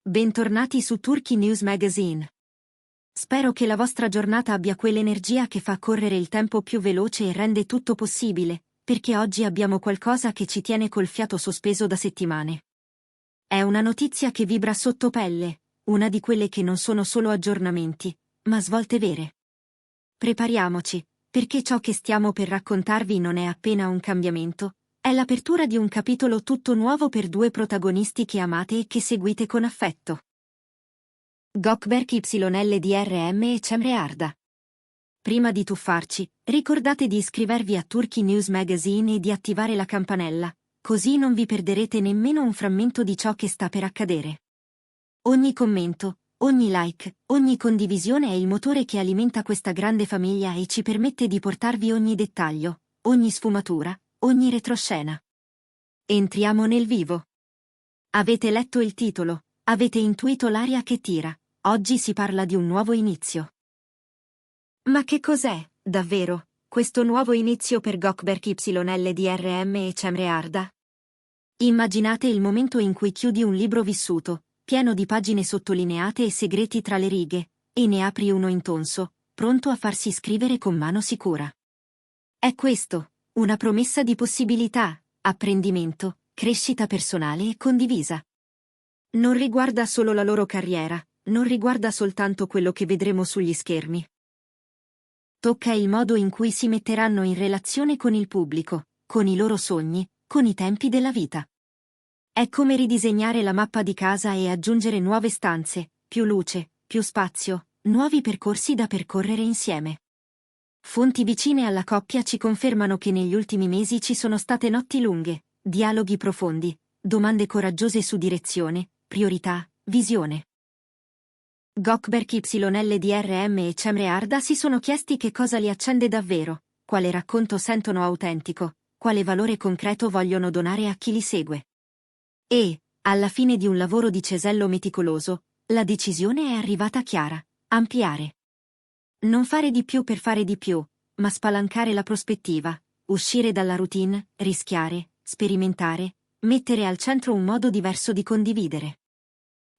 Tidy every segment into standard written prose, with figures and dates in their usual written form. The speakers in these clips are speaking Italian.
Bentornati su Turkey News Magazine. Spero che la vostra giornata abbia quell'energia che fa correre il tempo più veloce e rende tutto possibile, perché oggi abbiamo qualcosa che ci tiene col fiato sospeso da settimane. È una notizia che vibra sotto pelle, una di quelle che non sono solo aggiornamenti, ma svolte vere. Prepariamoci, perché ciò che stiamo per raccontarvi non è appena un cambiamento, è l'apertura di un capitolo tutto nuovo per due protagonisti che amate e che seguite con affetto. Gökberk YLDRM e Cemre Arda. Prima di tuffarci, ricordate di iscrivervi a Turkey News Magazine e di attivare la campanella, così non vi perderete nemmeno un frammento di ciò che sta per accadere. Ogni commento, ogni like, ogni condivisione è il motore che alimenta questa grande famiglia e ci permette di portarvi ogni dettaglio, ogni sfumatura, ogni retroscena. Entriamo nel vivo. Avete letto il titolo, avete intuito l'aria che tira, oggi si parla di un nuovo inizio. Ma che cos'è, davvero, questo nuovo inizio per Gökberk YLDRM e Cemre Arda? Immaginate il momento in cui chiudi un libro vissuto, pieno di pagine sottolineate e segreti tra le righe, e ne apri uno intonso, pronto a farsi scrivere con mano sicura. È questo, una promessa di possibilità, apprendimento, crescita personale e condivisa. Non riguarda solo la loro carriera, non riguarda soltanto quello che vedremo sugli schermi. Tocca il modo in cui si metteranno in relazione con il pubblico, con i loro sogni, con i tempi della vita. È come ridisegnare la mappa di casa e aggiungere nuove stanze, più luce, più spazio, nuovi percorsi da percorrere insieme. Fonti vicine alla coppia ci confermano che negli ultimi mesi ci sono state notti lunghe, dialoghi profondi, domande coraggiose su direzione, priorità, visione. Gökberk YLDRM e Cemre Arda si sono chiesti che cosa li accende davvero, quale racconto sentono autentico, quale valore concreto vogliono donare a chi li segue. E, alla fine di un lavoro di cesello meticoloso, la decisione è arrivata chiara: ampliare. Non fare di più per fare di più, ma spalancare la prospettiva, uscire dalla routine, rischiare, sperimentare, mettere al centro un modo diverso di condividere.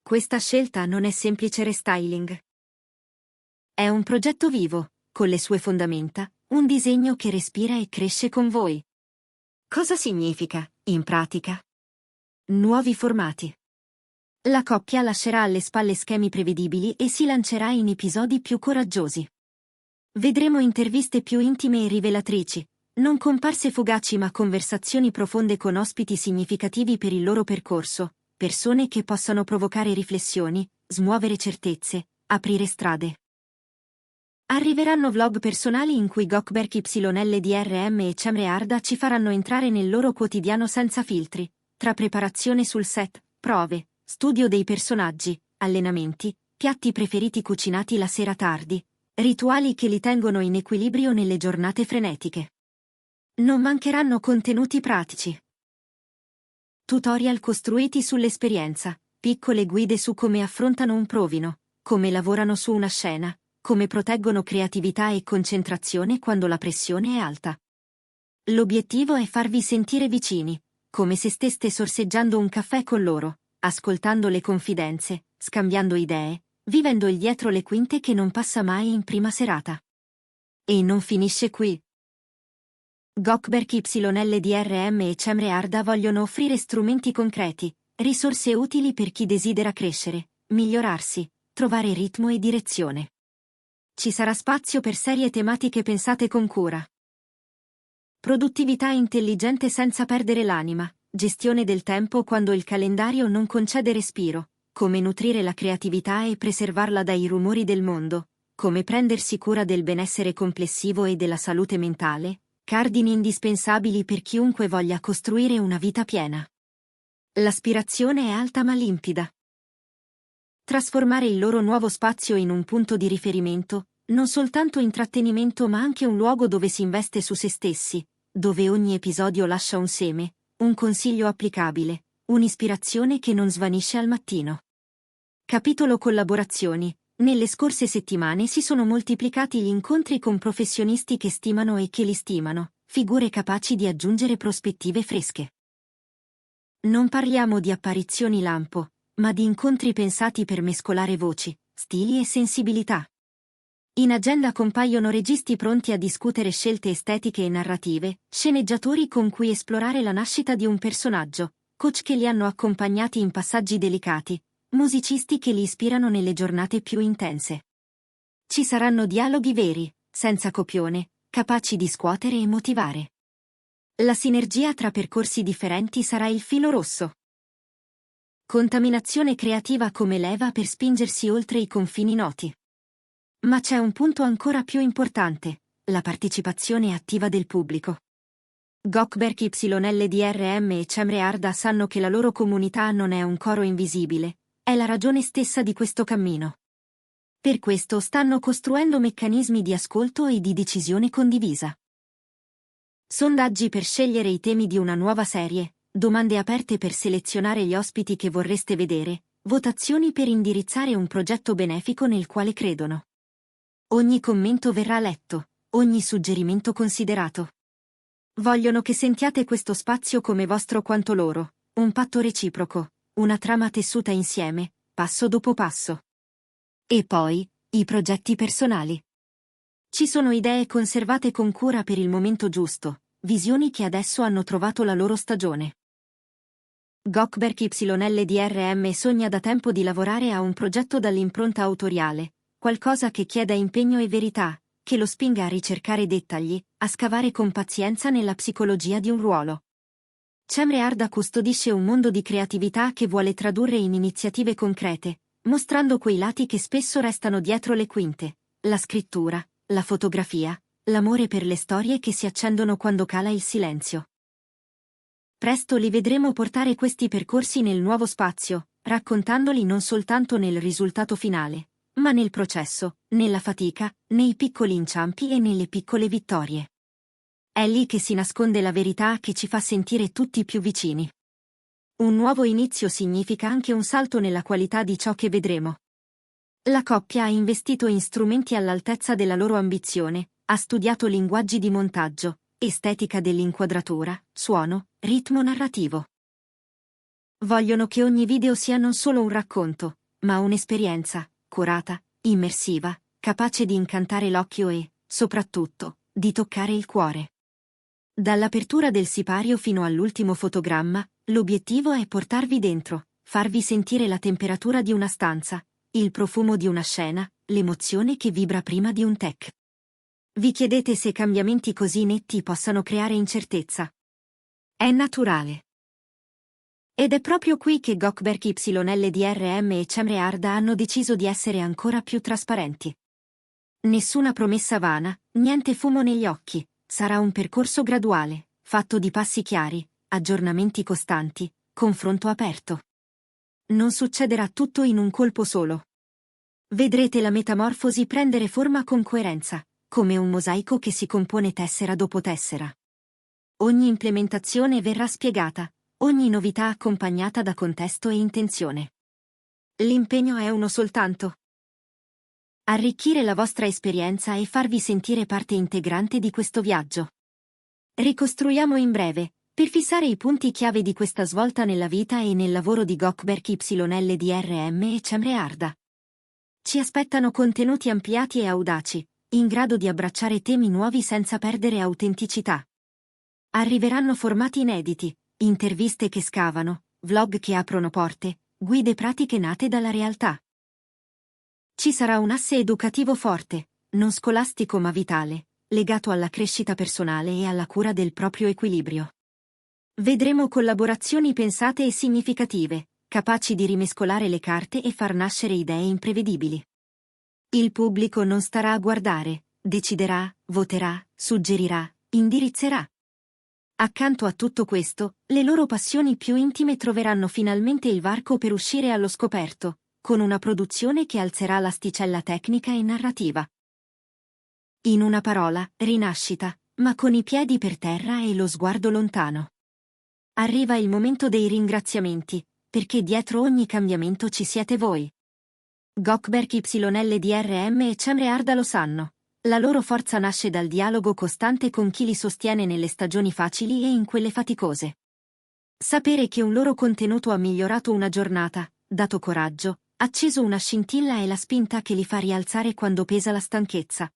Questa scelta non è semplice restyling. È un progetto vivo, con le sue fondamenta, un disegno che respira e cresce con voi. Cosa significa, in pratica? Nuovi formati. La coppia lascerà alle spalle schemi prevedibili e si lancerà in episodi più coraggiosi. Vedremo interviste più intime e rivelatrici, non comparse fugaci ma conversazioni profonde con ospiti significativi per il loro percorso, persone che possano provocare riflessioni, smuovere certezze, aprire strade. Arriveranno vlog personali in cui Gökberk YLDRM e Cemre Arda ci faranno entrare nel loro quotidiano senza filtri, tra preparazione sul set, prove, studio dei personaggi, allenamenti, piatti preferiti cucinati la sera tardi, rituali che li tengono in equilibrio nelle giornate frenetiche. Non mancheranno contenuti pratici. Tutorial costruiti sull'esperienza, piccole guide su come affrontano un provino, come lavorano su una scena, come proteggono creatività e concentrazione quando la pressione è alta. L'obiettivo è farvi sentire vicini, come se steste sorseggiando un caffè con loro, ascoltando le confidenze, scambiando idee, vivendo il dietro le quinte che non passa mai in prima serata. E non finisce qui. Gökberk YLDRM e Cemre Arda vogliono offrire strumenti concreti, risorse utili per chi desidera crescere, migliorarsi, trovare ritmo e direzione. Ci sarà spazio per serie tematiche pensate con cura. Produttività intelligente senza perdere l'anima, gestione del tempo quando il calendario non concede respiro, come nutrire la creatività e preservarla dai rumori del mondo, come prendersi cura del benessere complessivo e della salute mentale, cardini indispensabili per chiunque voglia costruire una vita piena. L'aspirazione è alta ma limpida. Trasformare il loro nuovo spazio in un punto di riferimento, non soltanto intrattenimento ma anche un luogo dove si investe su se stessi, dove ogni episodio lascia un seme, un consiglio applicabile, un'ispirazione che non svanisce al mattino. Capitolo collaborazioni. Nelle scorse settimane si sono moltiplicati gli incontri con professionisti che stimano e che li stimano, figure capaci di aggiungere prospettive fresche. Non parliamo di apparizioni lampo, ma di incontri pensati per mescolare voci, stili e sensibilità. In agenda compaiono registi pronti a discutere scelte estetiche e narrative, sceneggiatori con cui esplorare la nascita di un personaggio, coach che li hanno accompagnati in passaggi delicati, musicisti che li ispirano nelle giornate più intense. Ci saranno dialoghi veri, senza copione, capaci di scuotere e motivare. La sinergia tra percorsi differenti sarà il filo rosso. Contaminazione creativa come leva per spingersi oltre i confini noti. Ma c'è un punto ancora più importante, la partecipazione attiva del pubblico. Gökberk YLDRM e Cemre Arda sanno che la loro comunità non è un coro invisibile, è la ragione stessa di questo cammino. Per questo stanno costruendo meccanismi di ascolto e di decisione condivisa. Sondaggi per scegliere i temi di una nuova serie, domande aperte per selezionare gli ospiti che vorreste vedere, votazioni per indirizzare un progetto benefico nel quale credono. Ogni commento verrà letto, ogni suggerimento considerato. Vogliono che sentiate questo spazio come vostro quanto loro, un patto reciproco, una trama tessuta insieme, passo dopo passo. E poi, i progetti personali. Ci sono idee conservate con cura per il momento giusto, visioni che adesso hanno trovato la loro stagione. Gökberk YLDRM sogna da tempo di lavorare a un progetto dall'impronta autoriale, qualcosa che chieda impegno e verità, che lo spinga a ricercare dettagli, a scavare con pazienza nella psicologia di un ruolo. Cemre Arda custodisce un mondo di creatività che vuole tradurre in iniziative concrete, mostrando quei lati che spesso restano dietro le quinte, la scrittura, la fotografia, l'amore per le storie che si accendono quando cala il silenzio. Presto li vedremo portare questi percorsi nel nuovo spazio, raccontandoli non soltanto nel risultato finale, ma nel processo, nella fatica, nei piccoli inciampi e nelle piccole vittorie. È lì che si nasconde la verità che ci fa sentire tutti più vicini. Un nuovo inizio significa anche un salto nella qualità di ciò che vedremo. La coppia ha investito in strumenti all'altezza della loro ambizione, ha studiato linguaggi di montaggio, estetica dell'inquadratura, suono, ritmo narrativo. Vogliono che ogni video sia non solo un racconto, ma un'esperienza, curata, immersiva, capace di incantare l'occhio e, soprattutto, di toccare il cuore. Dall'apertura del sipario fino all'ultimo fotogramma, l'obiettivo è portarvi dentro, farvi sentire la temperatura di una stanza, il profumo di una scena, l'emozione che vibra prima di un tech. Vi chiedete se cambiamenti così netti possano creare incertezza. È naturale. Ed è proprio qui che Gökberk YLDRM e Cemre Arda hanno deciso di essere ancora più trasparenti. Nessuna promessa vana, niente fumo negli occhi, sarà un percorso graduale, fatto di passi chiari, aggiornamenti costanti, confronto aperto. Non succederà tutto in un colpo solo. Vedrete la metamorfosi prendere forma con coerenza, come un mosaico che si compone tessera dopo tessera. Ogni implementazione verrà spiegata, ogni novità accompagnata da contesto e intenzione. L'impegno è uno soltanto. Arricchire la vostra esperienza e farvi sentire parte integrante di questo viaggio. Ricostruiamo in breve, per fissare i punti chiave di questa svolta nella vita e nel lavoro di Gökberk YLDRM e Cemre Arda. Ci aspettano contenuti ampliati e audaci, in grado di abbracciare temi nuovi senza perdere autenticità. Arriveranno formati inediti, interviste che scavano, vlog che aprono porte, guide pratiche nate dalla realtà. Ci sarà un asse educativo forte, non scolastico ma vitale, legato alla crescita personale e alla cura del proprio equilibrio. Vedremo collaborazioni pensate e significative, capaci di rimescolare le carte e far nascere idee imprevedibili. Il pubblico non starà a guardare, deciderà, voterà, suggerirà, indirizzerà. Accanto a tutto questo, le loro passioni più intime troveranno finalmente il varco per uscire allo scoperto, con una produzione che alzerà l'asticella tecnica e narrativa. In una parola, rinascita, ma con i piedi per terra e lo sguardo lontano. Arriva il momento dei ringraziamenti, perché dietro ogni cambiamento ci siete voi. Gökberk YLDRM e Cemre Arda lo sanno. La loro forza nasce dal dialogo costante con chi li sostiene nelle stagioni facili e in quelle faticose. Sapere che un loro contenuto ha migliorato una giornata, dato coraggio, acceso una scintilla e la spinta che li fa rialzare quando pesa la stanchezza.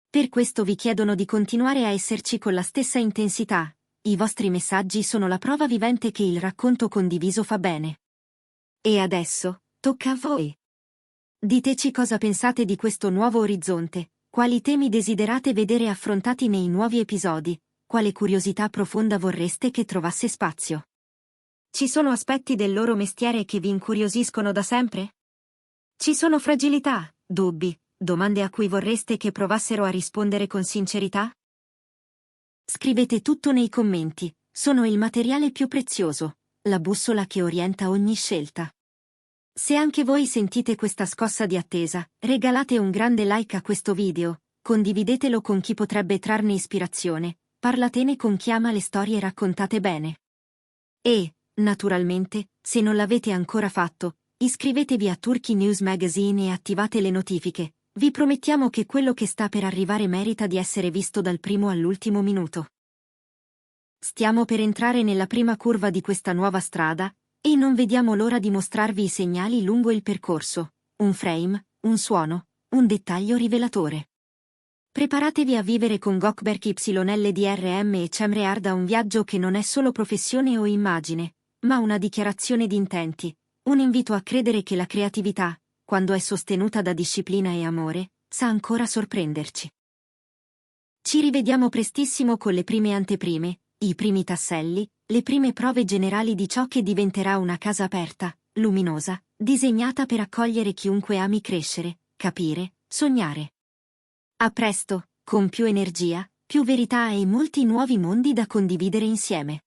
Per questo vi chiedono di continuare a esserci con la stessa intensità. I vostri messaggi sono la prova vivente che il racconto condiviso fa bene. E adesso, tocca a voi. Diteci cosa pensate di questo nuovo orizzonte, quali temi desiderate vedere affrontati nei nuovi episodi, quale curiosità profonda vorreste che trovasse spazio. Ci sono aspetti del loro mestiere che vi incuriosiscono da sempre? Ci sono fragilità, dubbi, domande a cui vorreste che provassero a rispondere con sincerità? Scrivete tutto nei commenti, sono il materiale più prezioso, la bussola che orienta ogni scelta. Se anche voi sentite questa scossa di attesa, regalate un grande like a questo video, condividetelo con chi potrebbe trarne ispirazione, parlatene con chi ama le storie raccontate bene. E, naturalmente, se non l'avete ancora fatto, iscrivetevi a Turkey News Magazine e attivate le notifiche. Vi promettiamo che quello che sta per arrivare merita di essere visto dal primo all'ultimo minuto. Stiamo per entrare nella prima curva di questa nuova strada, e non vediamo l'ora di mostrarvi i segnali lungo il percorso, un frame, un suono, un dettaglio rivelatore. Preparatevi a vivere con Gökberk YLDRM e Cemre Arda un viaggio che non è solo professione o immagine, ma una dichiarazione di intenti, un invito a credere che la creatività, quando è sostenuta da disciplina e amore, sa ancora sorprenderci. Ci rivediamo prestissimo con le prime anteprime, i primi tasselli, le prime prove generali di ciò che diventerà una casa aperta, luminosa, disegnata per accogliere chiunque ami crescere, capire, sognare. A presto, con più energia, più verità e molti nuovi mondi da condividere insieme.